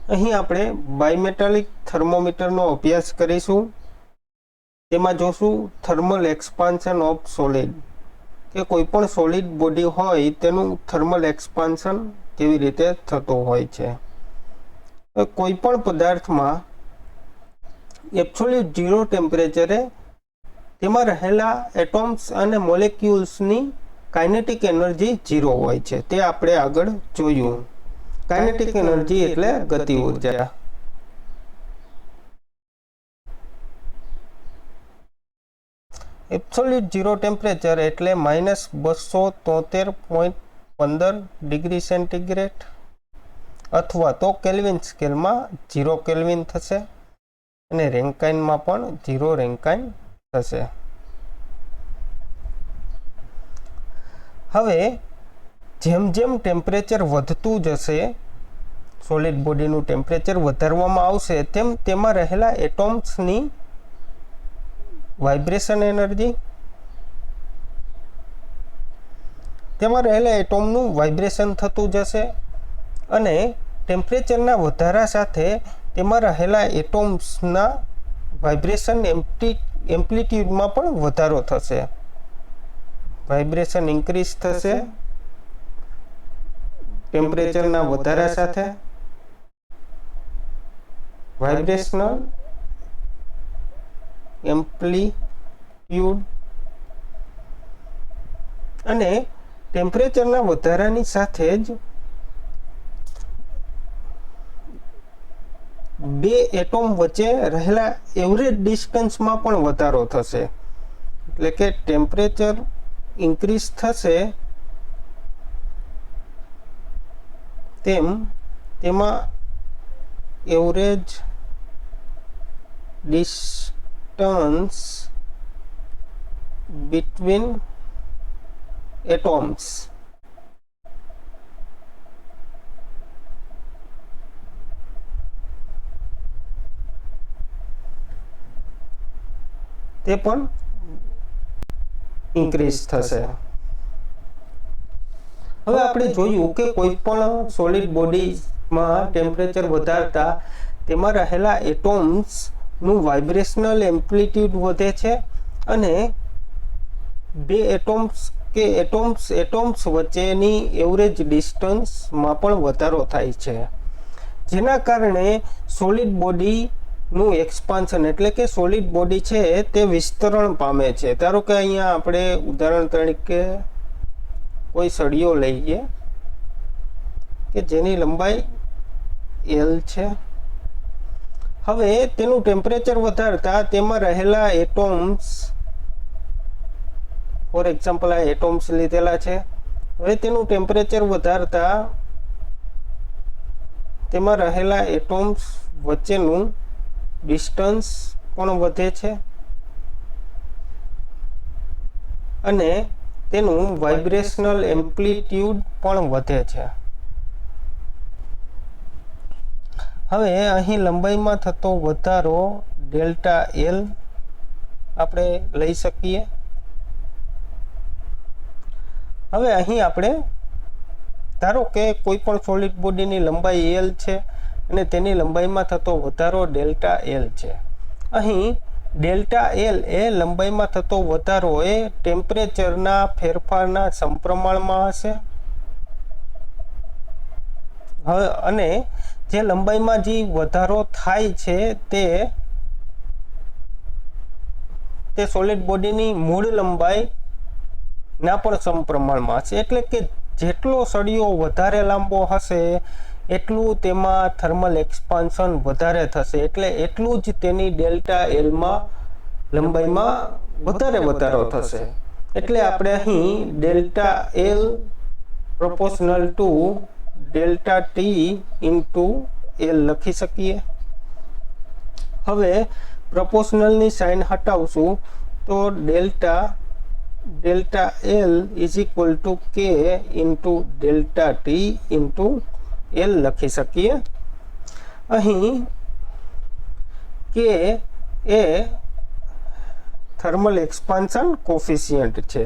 અહીં આપણે બાયમેટાલિક થર્મોમીટરનો અભ્યાસ કરીશું। તેમાં જોશું થર્મલ એક્સપાન્શન ઓફ સોલિડ, કે કોઈ પણ સોલિડ બોડી હોય તેનું થર્મલ એક્સપાન્શન કેવી રીતે થતું હોય છે। કોઈ પણ પદાર્થમાં એબ્સોલ્યુટ ઝીરો ટેમ્પરેચરે તેમાં રહેલા એટોમ્સ અને મોલેક્યુલ્સની કાઇનેટિક એનર્જી ઝીરો હોય છે, તે આપણે આગળ જોયું। કાઇનેટિક એનર્જી એટલે ગતિ ઉર્જા। એબ્સોલ્યુટ ઝીરો ટેમ્પરેચર એટલે -273.15 ડિગ્રી સેન્ટીગ્રેડ અથવા તો કેલ્વિન સ્કેલમાં 0 કેલ્વિન થશે અને રેન્કાઇનમાં પણ 0 રેન્કાઇન થશે। હવે જેમ જેમ ટેમ્પરેચર વધતું જશે, સોલિડ બોડીનું ટેમ્પરેચર વધારવામાં આવશે, તેમ તેમાં રહેલા એટોમ્સની વાઇબ્રેશન એનર્જી, તેમાં રહેલા એટોમનું વાઇબ્રેશન થતું જશે અને ટેમ્પરેચરના વધારા સાથે તેમાં રહેલા એટોમ્સના વાઇબ્રેશન એમ્પ્લિટ્યુડમાં પણ વધારો થશે। વાઇબ્રેશન ઇન્ક્રીઝ થશે ટેમ્પરેચરના વધારા સાથે। વાઇબ્રેશનલ એમ્પ્લિટ્યુડ અને ટેમ્પરેચરના વધારાની સાથે જ બે એટોમ વચ્ચે રહેલા એવરેજ ડિસ્ટન્સમાં પણ વધારો થશે। એટલે કે ટેમ્પરેચર ઇન્ક્રીઝ થશે તેમ તેમાં એવરેજ ડિસ્ટન્સ બિટવીન એટોમ્સ તે પણ ઇન્ક્રીઝ થશે। હવે આપણે જોયું કે કોઈ પણ સોલિડ બોડીમાં ટેમ્પરેચર વધારતા તેમાં રહેલા એટોમ્સનું વાઇબ્રેશનલ એમ્પ્લિટ્યુડ વધે છે અને બે એટોમ્સ વચ્ચેની એવરેજ ડિસ્ટન્સમાં પણ વધારો થાય છે, જેના કારણે સોલિડ બોડીનું એક્સપાન્શન એટલે કે સોલિડ બોડી છે તે વિસ્તરણ પામે છે। ધારો કે અહીંયા આપણે ઉદાહરણ તરીકે કોઈ સળિયો લઈએ કે જેની લંબાઈ L છે। હવે તેનું ટેમ્પરેચર વધારતા તેમાં રહેલા એટોમ્સ, ફોર એક્ઝામ્પલ આ એટોમ્સ લીધેલા છે, હવે તેનું ટેમ્પરેચર વધારતા તેમાં રહેલા એટોમ્સ વચ્ચેનું ડિસ્ટન્સ પણ વધે છે અને તેનું વાઇબ્રેશનલ એમ્પ્લિટ્યુડ પણ વધે છે। હવે અહીં લંબાઈમાં થતો વધારો ડેલ્ટા L આપણે લઈ શકીએ। હવે અહીં આપણે ધારો કે કોઈ પણ સોલિડ બોડીની લંબાઈ L છે અને તેની લંબાઈમાં થતો વધારો ડેલ્ટા L છે। અહીં ડેલ્ટા L એ લંબાઈમાં થતો વધારો એ ટેમ્પરેચરના ફેરફારના સમપ્રમાણમાં હશે। હવે અને જે લંબાઈમાં જે વધારો થાય છે તે સોલિડ બોડીની મૂળ લંબાઈના પણ સમપ્રમાણમાં હશે। એટલે કે જેટલો સળિયો વધારે લાંબો હશે એટલું તેમાં થર્મલ એક્સપાન્શન વધારે થશે, એટલે એટલું જ તેની ડેલ્ટા Lમાં લંબાઈમાં વધારે વધારો થશે। એટલે આપણે અહીં delta L proportional to delta T into L લખી શકીએ। હવે પ્રોપોર્શનલની સાઇન હટાવશું તો delta L is equal to K into delta T into L લખી શકીએ। અહીં K એ થર્મલ એક્સપાન્શન કોફિશિયન્ટ છે।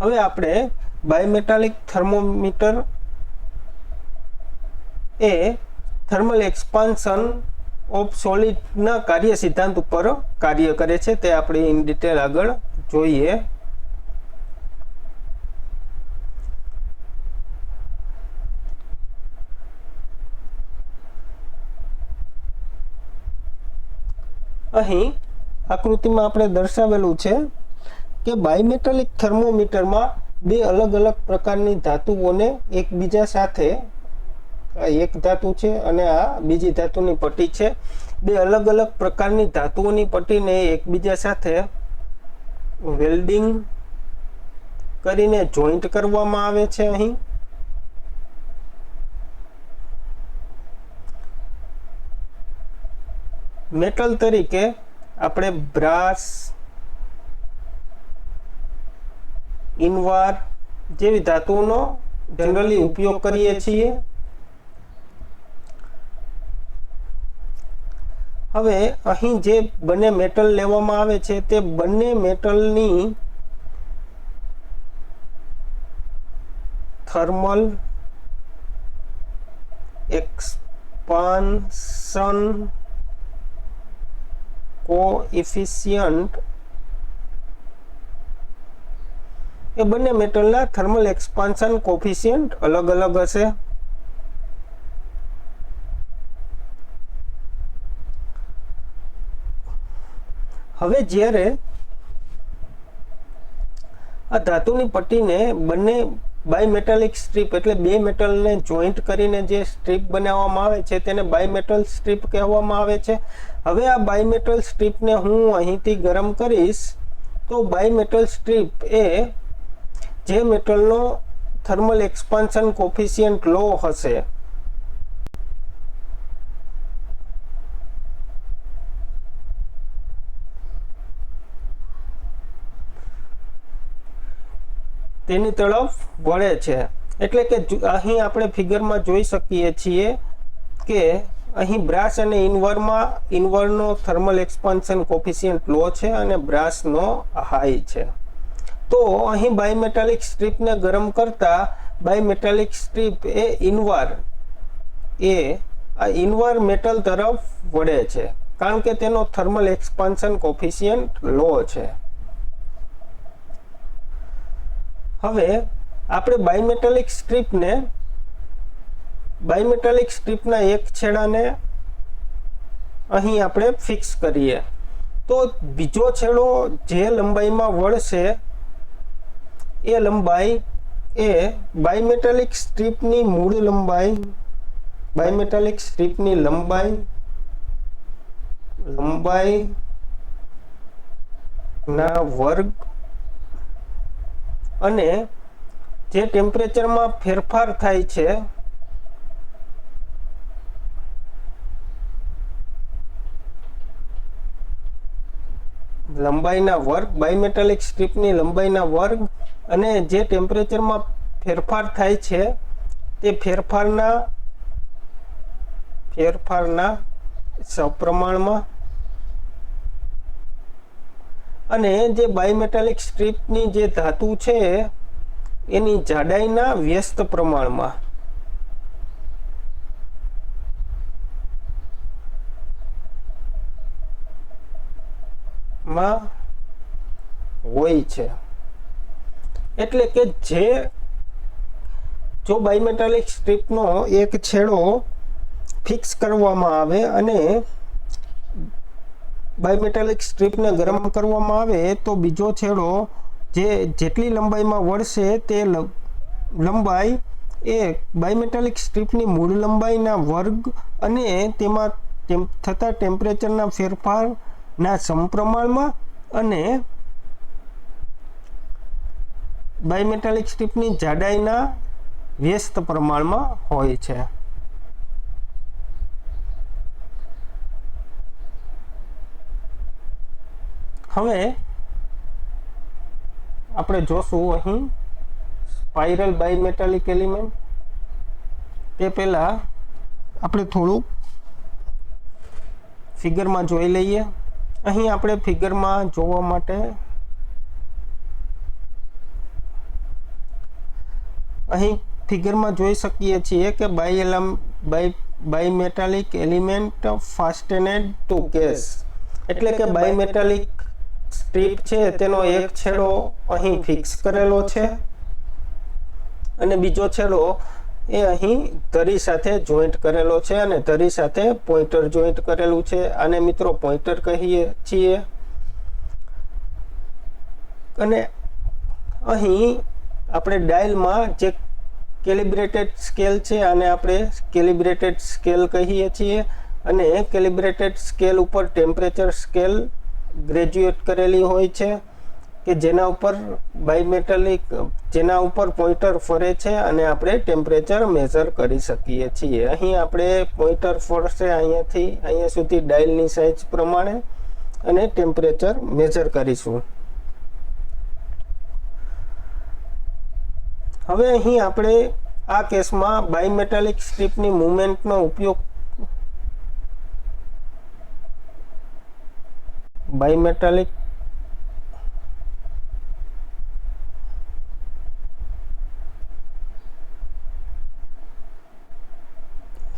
હવે આપણે બાયમેટાલિક થર્મોમીટર એ થર્મલ એક્સપાન્શન ઓફ સોલિડના કાર્ય સિદ્ધાંત ઉપર કાર્ય કરે છે, તે આપણે ઇન ડિટેલ આગળ જોઈએ. અહીં આકૃતિમાં આપણે દર્શાવેલું છે કે બાયમેટાલિક થર્મોમીટરમાં બે અલગ અલગ પ્રકારની ધાતુઓને એકબીજા સાથે, એક ધાતુ છે અને આ બીજી ધાતુની પટ્ટી છે, બે અલગ અલગ પ્રકારની ધાતુઓની પટ્ટીને એકબીજા સાથે વેલ્ડિંગ કરીને જોઈન્ટ કરવામાં આવે છે. અહીં મેટલ તરીકે આપણે બ્રાસ, ઇનવાર જેવી ધાતુઓનો જનરલી ઉપયોગ કરીએ છીએ. હવે અહીં જે બંને મેટલ લેવામાં આવે છે તે બંને મેટલની થર્મલ એક્સપાન્શન કોએફિશિયન્ટ એ બંને મેટલના થર્મલ એક્સપાન્શન કોએફિશિયન્ટ અલગ અલગ હશે. હવે જ્યારે આ ધાતુની પટ્ટીને બંને બાયમેટાલિક સ્ટ્રીપ એટલે બે મેટલને જોઈન્ટ કરીને જે સ્ટ્રીપ બનાવવામાં આવે છે તેને બાયમેટલ સ્ટ્રીપ કહેવામાં આવે છે. હવે આ બાયમેટલ સ્ટ્રીપને હું અહીંથી ગરમ કરીશ તો બાયમેટલ સ્ટ્રીપ એ જે મેટલનો થર્મલ એક્સપાન્શન કોએફિશિયન્ટ લો હશે તેની તરફ વળે છે. એટલે કે અહીં આપણે ફિગરમાં જોઈ શકીએ છીએ કે અહીં બ્રાસ અને ઇનવરનો થર્મલ એક્સપાન્શન કોએફિશિયન્ટ લો છે અને બ્રાસનો હાઈ છે. તો અહીં બાયમેટાલિક સ્ટ્રીપને ગરમ કરતા બાયમેટાલિક સ્ટ્રીપ એ ઇનવર મેટલ તરફ વળે છે કારણ કે તેનો થર્મલ એક્સપાન્શન કોએફિશિયન્ટ લો છે. હવે આપણે બાયમેટાલિક સ્ટ્રીપના એક છેડાને અહીં આપણે ફિક્સ કરીએ તો બીજો છેડો જે લંબાઈમાં વળશે એ લંબાઈ એ બાયમેટાલિક સ્ટ્રીપની મૂળ લંબાઈ, બાયમેટાલિક સ્ટ્રીપની લંબાઈના વર્ગ અને જે ટેમ્પરેચરમાં ફેરફાર થાય છે લંબાઈના વર્ગ, બાયમેટાલિક સ્ટ્રીપની લંબાઈના વર્ગ અને જે ટેમ્પરેચરમાં ફેરફાર થાય છે તે ફેરફારના સપ્રમાણમાં અને જે બાયમેટાલિક સ્ટ્રીપની જે ધાતુ છે એની જાડાઈના વ્યસ્ત પ્રમાણમાં હોય છે. એટલે કે જો બાયમેટાલિક સ્ટ્રીપનો એક છેડો ફિક્સ કરવામાં આવે અને બાયમેટાલિક સ્ટ્રીપને ગરમ કરવામાં આવે તો બીજો છેડો જેટલી લંબાઈમાં વળશે તે લંબાઈ એ બાયમેટાલિક સ્ટ્રીપની મૂળ લંબાઈના વર્ગ અને તેમાં થતા ટેમ્પરેચરના ફેરફારના સમપ્રમાણમાં અને બાયમેટાલિક સ્ટ્રીપની જાડાઈના વ્યસ્ત પ્રમાણમાં હોય છે. હવે આપણે જોશું અહીં સ્પાઇરલ બાયમેટાલિક એલિમેન્ટ. તે પહેલા આપણે થોડું ફિગરમાં જોઈ લઈએ. અહીં આપણે ફિગરમાં જોવા માટે અહીં ફિગરમાં જોઈ શકીએ છીએ કે બાયમેટાલિક એલિમેન્ટ ફાસ્ટેનેડ ટુ કેસ, એટલે કે બાયમેટાલિક સ્ટ્રીપ છે તેનો એક છેડો અહીં ફિક્સ કરેલો છે અને બીજો છેડો એ અહીં ધરી સાથે જોઈન્ટ કરેલો છે અને ધરી સાથે પોઇન્ટર જોઈન્ટ કરેલું છે. આને મિત્રો પોઇન્ટર કહીએ છીએ. અને અહીં આપણે ડાયલમાં જે કેલિબ્રેટેડ સ્કેલ છે આને આપણે કેલિબ્રેટેડ સ્કેલ કહીએ છીએ અને કેલિબ્રેટેડ સ્કેલ ઉપર ટેમ્પરેચર સ્કેલ ગ્રેજ્યુએટ કરેલી હોય છે કે જેના ઉપર પોઇન્ટર ફરે છે અને આપણે ટેમ્પરેચર મેઝર કરી શકીએ છીએ. અહીં આપણે પોઇન્ટર ફરશે અહીંયાથી અહીંયા સુધી ડાયલની સાઇઝ પ્રમાણે અને ટેમ્પરેચર મેઝર કરીશું. હવે અહીં આપણે આ કેસમાં બાયમેટાલિક સ્ટ્રીપની મૂવમેન્ટનો ઉપયોગ બાયમેટાલિક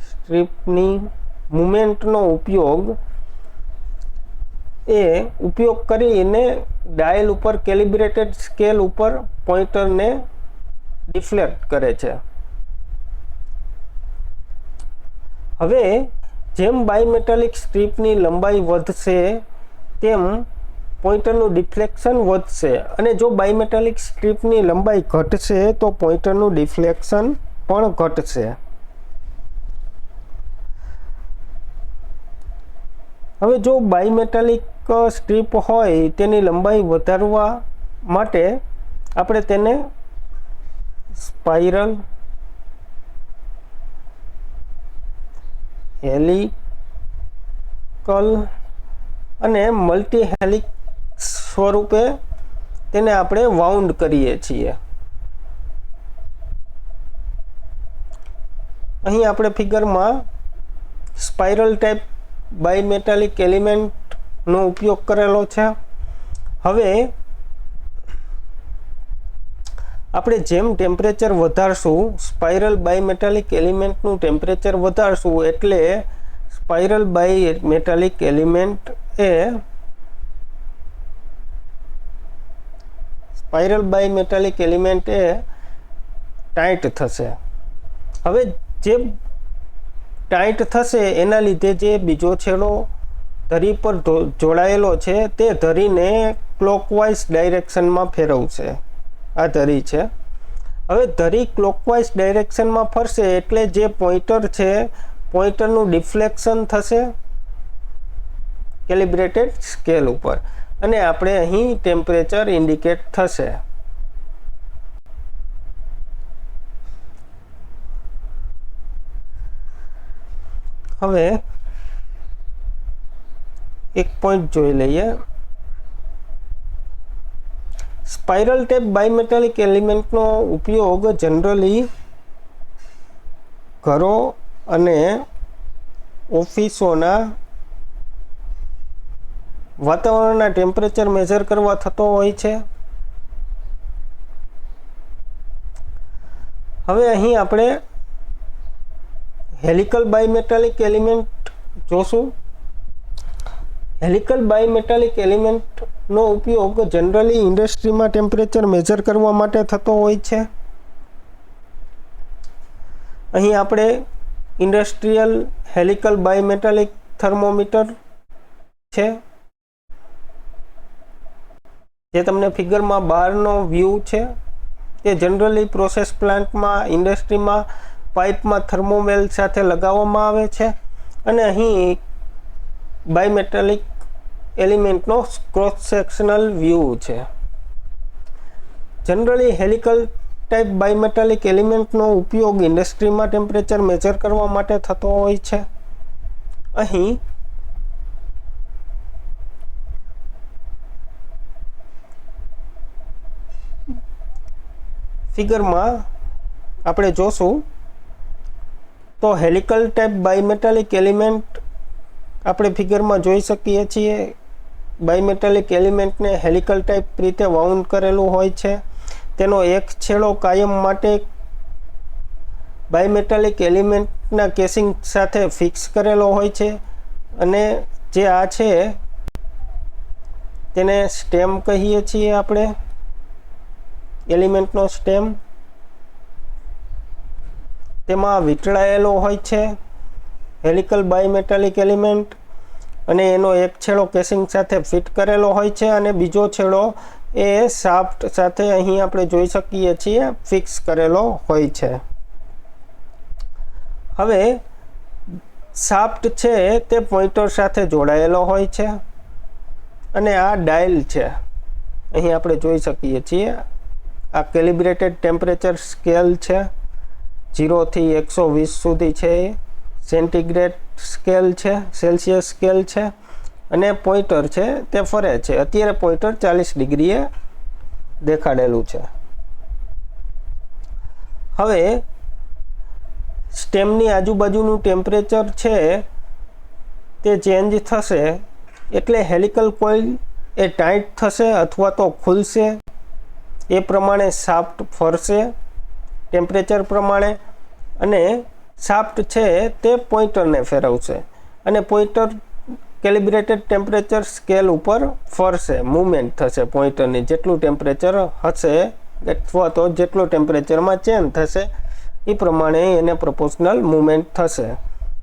સ્ટ્રીપની મૂવમેન્ટનો ઉપયોગ કરીને ડાયલ ઉપર કેલિબ્રેટેડ સ્કેલ ઉપર પોઇન્ટરને ડિફ્લેક્ટ કરે છે. હવે જેમ બાયમેટાલિક સ્ટ્રીપની લંબાઈ વધશે તેમ પોઇન્ટરનું ડિફ્લેક્શન વધશે અને જો બાયમેટાલિક સ્ટ્રીપની લંબાઈ ઘટશે તો પોઇન્ટરનું ડિફ્લેક્શન પણ ઘટશે. હવે જો બાયમેટાલિક સ્ટ્રીપ હોય તેની લંબાઈ વધારવા માટે આપણે તેને સ્પાઇરલ, હેલિકલ અને મલ્ટી હેલિક્સ સ્વરૂપે તેને આપણે વાઉન્ડ કરીએ છીએ. અહીં આપણે ફિગરમાં સ્પાઇરલ ટાઈપ બાયમેટાલિક એલિમેન્ટનો ઉપયોગ કરેલો છે. હવે આપણે જેમ ટેમ્પરેચર વધારશું, સ્પાઇરલ બાયમેટાલિક એલિમેન્ટનું ટેમ્પરેચર વધારશું એટલે સ્પાઇરલ બાયમેટાલિક એલિમેન્ટ એ ટાઈટ થશે. હવે જે ટાઈટ થશે એના લીધે જે બીજો છેડો ધરી પર જોડાયેલો છે તે ધરીને ક્લોકવાઇઝ ડાયરેક્શનમાં ફેરવશે. આ ધરી છે. હવે ધરી ક્લોકવાઇઝ ડાયરેક્શનમાં ફરશે એટલે જે પોઇન્ટર છે પોઇન્ટરનું ડિફ્લેક્શન થશે કેલિબ્રેટેડ સ્કેલ ઉપર અને આપણે અહીં ટેમ્પરેચર ઇન્ડિકેટ થશે. હવે એક પોઈન્ટ જોઈ લઈએ. સ્પાઇરલ ટેપ બાયમેટાલિક એલિમેન્ટનો ઉપયોગ જનરલી ઘરો અને ઓફિસોના વાતાવરણના ટેમ્પરેચર મેઝર કરવા થતો હોય છે. હવે અહીં આપણે હેલિકલ બાયમેટાલિક એલિમેન્ટ જોશું. હેલિકલ બાયમેટાલિક એલિમેન્ટનો ઉપયોગ જનરલી ઇન્ડસ્ટ્રીમાં ટેમ્પરેચર મેઝર કરવા માટે થતો હોય છે. અહીં આપણે ઇન્ડસ્ટ્રીયલ હેલિકલ બાયમેટાલિક થર્મોમીટર છે જે તમને ફિગરમાં બહારનો વ્યૂ છે. તે જનરલી પ્રોસેસ પ્લાન્ટમાં, ઇન્ડસ્ટ્રીમાં પાઇપમાં થર્મોવેલ સાથે લગાવવામાં આવે છે અને અહીં બાયમેટાલિક એલિમેન્ટનો ક્રોસ સેક્શનલ વ્યૂ છે. જનરલી હેલિકલ ટાઈપ બાયમેટાલિક એલિમેન્ટનો ઉપયોગ ઇન્ડસ્ટ્રીમાં ટેમ્પરેચર મેઝર કરવા માટે થતો હોય છે. અહીં ફિગરમાં આપણે જોશું તો હેલિકલ ટાઈપ બાયમેટાલિક એલિમેન્ટ આપણે ફિગરમાં જોઈ શકીએ છીએ. બાયમેટાલિક એલિમેન્ટને હેલિકલ ટાઈપ રીતે વાઉન્ડ કરેલું હોય છે. તેનો એક છેડો કાયમ માટે બાયમેટાલિક એલિમેન્ટના કેસિંગ સાથે ફિક્સ કરેલો હોય છે અને જે આ છે તેને સ્ટેમ કહીએ છીએ આપણે, એલિમેન્ટનો સ્ટેમ. તેમાં વીંટળાયેલો હોય છે હેલિકલ બાયમેટાલિક એલિમેન્ટ અને એનો એક છેડો કેસિંગ સાથે ફિટ કરેલો હોય છે અને બીજો છેડો એ શાફ્ટ સાથે અહીં આપણે જોઈ શકીએ છીએ ફિક્સ કરેલો હોય છે. હવે શાફ્ટ છે તે પોઇન્ટર સાથે જોડાયેલો હોય છે અને આ ડાયલ છે, અહીં આપણે જોઈ શકીએ છીએ. આ કેલિબ્રેટેડ ટેમ્પરેચર સ્કેલ છે, 0 થી 120 સુધી છે. સેન્ટીગ્રેડ સ્કેલ છે, સેલ્સિયસ સ્કેલ છે અને પોઇન્ટર છે તે ફરે છે. અત્યારે પોઇન્ટર 40 ડિગ્રીએ દેખાડેલું છે. હવે સ્ટેમની આજુબાજુનું ટેમ્પરેચર છે તે ચેન્જ થશે એટલે હેલિકલ કોઇલ એ ટાઈટ થશે અથવા તો ખુલશે. એ પ્રમાણે શાફ્ટ ફરશે ટેમ્પરેચર પ્રમાણે અને શાફ્ટ છે તે પોઇન્ટરને ફેરવશે અને પોઇન્ટર કેલિબ્રેટેડ ટેમ્પરેચર સ્કેલ ઉપર ફરશે. મૂવમેન્ટ થશે પોઇન્ટરની, જેટલું ટેમ્પરેચર હશે અથવા તો જેટલો ટેમ્પરેચરમાં ચેન્જ થશે એ પ્રમાણે એને પ્રોપોર્શનલ મૂવમેન્ટ થશે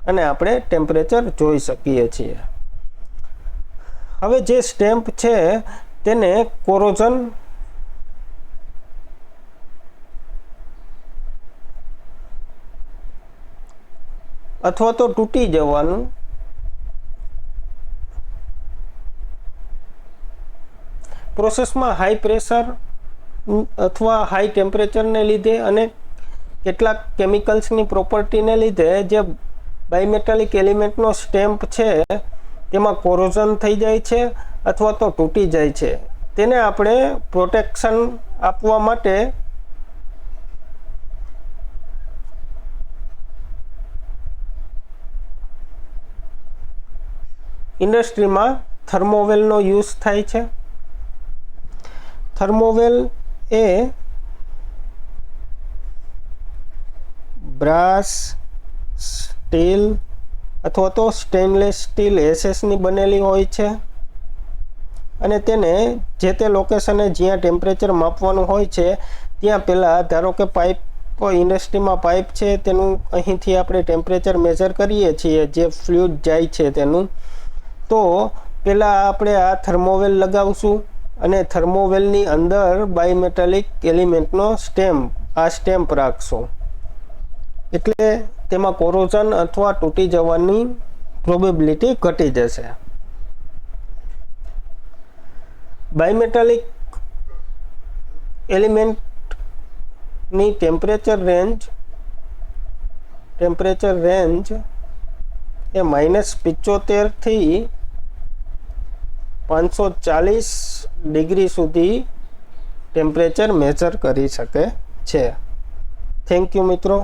અને આપણે ટેમ્પરેચર જોઈ શકીએ છીએ. હવે જે સ્ટેમ્પ છે તેને કોરોઝન અથવા તો તૂટી જવાનું પ્રોસેસમાં હાઈ પ્રેશર અથવા હાઈ ટેમ્પરેચરને લીધે અને કેટલાક કેમિકલ્સની પ્રોપર્ટીને લીધે જે બાયમેટાલિક એલિમેન્ટનો સ્ટેમ્પ છે તેમાં કોરોઝન થઈ જાય છે અથવા તો તૂટી જાય છે. તેને આપણે પ્રોટેક્શન આપવા માટે ઇન્ડસ્ટ્રીમાં થર્મોવેલનો યુઝ થાય છે. થર્મોવેલ એ બ્રાસ, સ્ટીલ અથવા તો સ્ટેનલેસ સ્ટીલ એસેસની બનેલી હોય છે અને તેને જે તે લોકેશને જ્યાં ટેમ્પરેચર માપવાનું હોય છે ત્યાં પહેલાં ધારો કે પાઇપ ઇન્ડસ્ટ્રીમાં પાઇપ છે તેનું અહીંથી આપણે ટેમ્પરેચર મેજર કરીએ છીએ, જે ફ્લુઇડ જાય છે તેનું, તો પહેલાં આપણે આ થર્મોવેલ લગાવશું અને થર્મોવેલની અંદર બાયમેટાલિક એલિમેન્ટનો સ્ટેમ્પ રાખશું એટલે તેમાં કોરોઝન અથવા તૂટી જવાની પ્રોબેબિલિટી ઘટી જશે. બાયમેટાલિક એલિમેન્ટની ટેમ્પરેચર રેન્જ એ -75 થી 540 ડિગ્રી સુધી ટેમ્પરેચર મેજર કરી શકે છે. થેન્ક યુ મિત્રો.